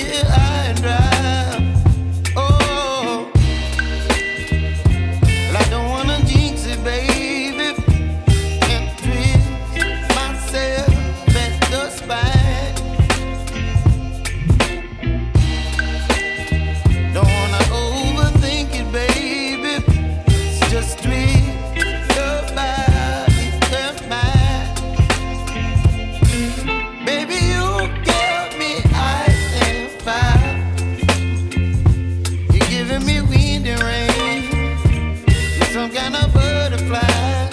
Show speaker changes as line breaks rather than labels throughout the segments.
here high and dry. Oh, well, I don't wanna jinx it, baby, and twist myself at the spine. Don't wanna overthink it, baby. It's just twist your body and mine. Baby, you give me ice and fire. You're giving me wind and rain. You're some kind of butterfly.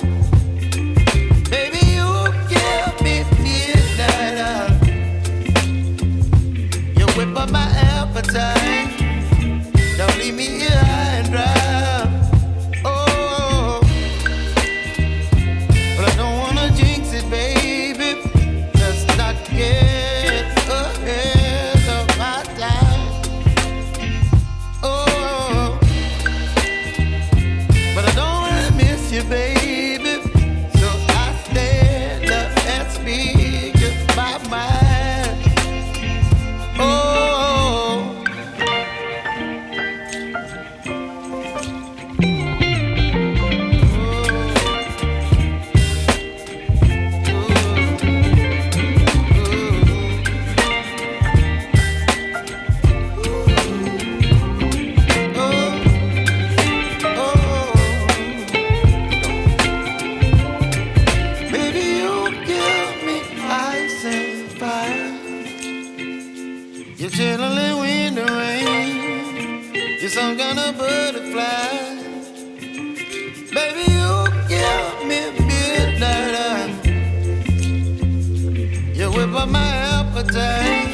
Baby, you give me midnight. You whip up my appetite. Don't leave me here high and dry. Oh, but I don't wanna jinx it, baby. Let's not get ahead of my time. Oh, but I don't wanna miss you, baby. So I stand up and speak my mind. Oh. Baby, you give me ice and fire. You're chilling wind and rain. You're some kind of butterfly. Baby, you give me midnight. You whip up my appetite.